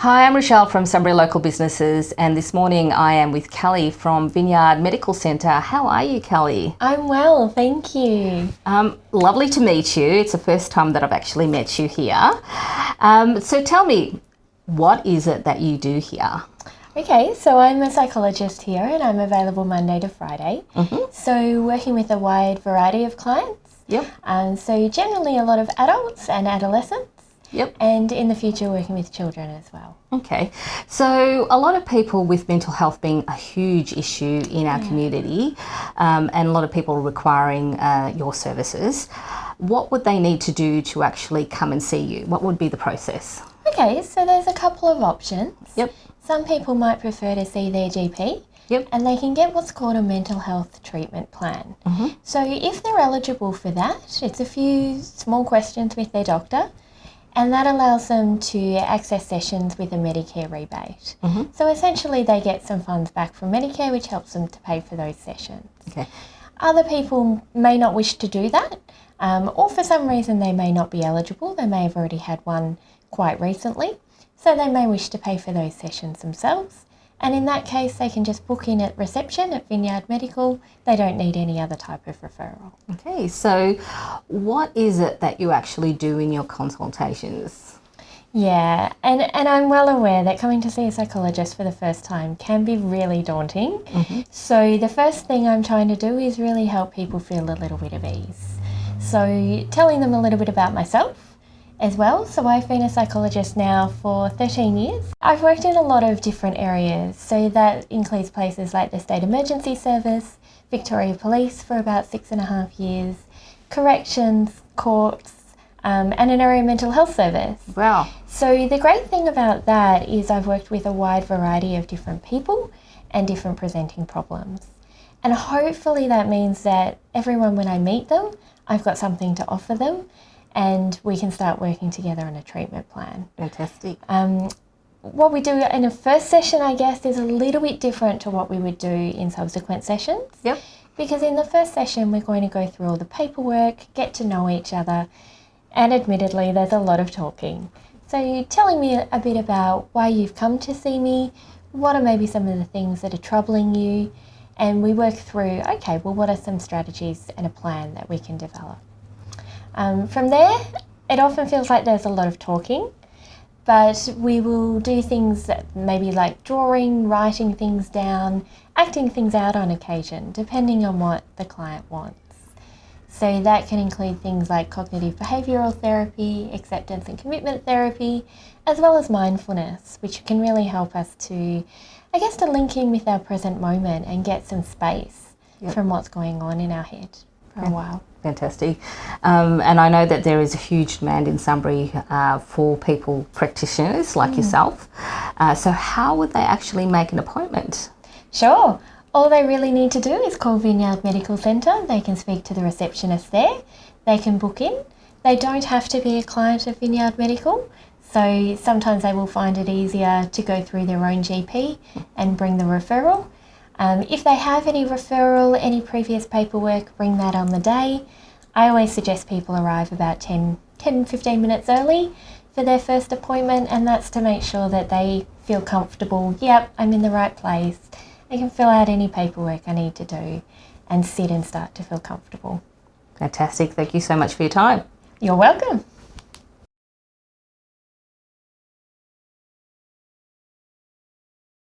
Hi, I'm Rochelle from Sunbury Local Businesses, and this morning I am with Kelly from Vineyard Medical Centre. How are you, Kelly? I'm well, thank you. Lovely to meet you. It's the first time that I've actually met you here. So tell me, what is it that you do here? Okay, so I'm a psychologist here and I'm available Monday to Friday. So working with a wide variety of clients. Yep. So generally a lot of adults and adolescents. Yep. And in the future working with children as well. Okay, so a lot of people with mental health being a huge issue in our community, and a lot of people requiring your services, what would they need to do to actually come and see you? What would be the process? Okay, so there's a couple of options. Yep. Some people might prefer to see their GP. Yep. And they can get what's called a mental health treatment plan. So if they're eligible for that, it's a few small questions with their doctor. And that allows them to access sessions with a Medicare rebate. So essentially they get some funds back from Medicare, which helps them to pay for those sessions. Okay. Other people may not wish to do that, or for some reason they may not be eligible. They may have already had one quite recently, so they may wish to pay for those sessions themselves. And in that case, they can just book in at reception at Vineyard Medical. They don't need any other type of referral. Okay, so what is it that you actually do in your consultations? Yeah, and I'm well aware that coming to see a psychologist for the first time can be really daunting. So the first thing I'm trying to do is really help people feel a little bit of ease. So telling them a little bit about myself as well. So I've been a psychologist now for 13 years. I've worked in a lot of different areas. So that includes places like the State Emergency Service, Victoria Police for about 6.5 years, corrections, courts, and an area mental health service. Wow. So the great thing about that is I've worked with a wide variety of different people and different presenting problems. And hopefully that means that everyone, when I meet them, I've got something to offer them and we can start working together on a treatment plan. Fantastic. What we do in a first session, I guess, is a little bit different to what we would do in subsequent sessions. Yep. Because in the first session, we're going to go through all the paperwork, get to know each other, and admittedly, there's a lot of talking. So you're telling me a bit about why you've come to see me, what are maybe some of the things that are troubling you, and we work through, okay, well, what are some strategies and a plan that we can develop? From there, it often feels like there's a lot of talking, but we will do things that maybe like drawing, writing things down, acting things out on occasion, depending on what the client wants. So that can include things like cognitive behavioural therapy, acceptance and commitment therapy, as well as mindfulness, which can really help us to, I guess, to link in with our present moment and get some space from what's going on in our head for a while. Fantastic. And I know that there is a huge demand in Sunbury for people, practitioners like yourself. So how would they actually make an appointment? Sure. All they really need to do is call Vineyard Medical Centre. They can speak to the receptionist there. They can book in. They don't have to be a client of Vineyard Medical. So sometimes they will find it easier to go through their own GP and bring the referral. If they have any referral, any previous paperwork, bring that on the day. I always suggest people arrive about 10-15 minutes early for their first appointment, and that's to make sure that they feel comfortable. Yep, I'm in the right place. I can fill out any paperwork I need to do and sit and start to feel comfortable. Fantastic. Thank you so much for your time. You're welcome.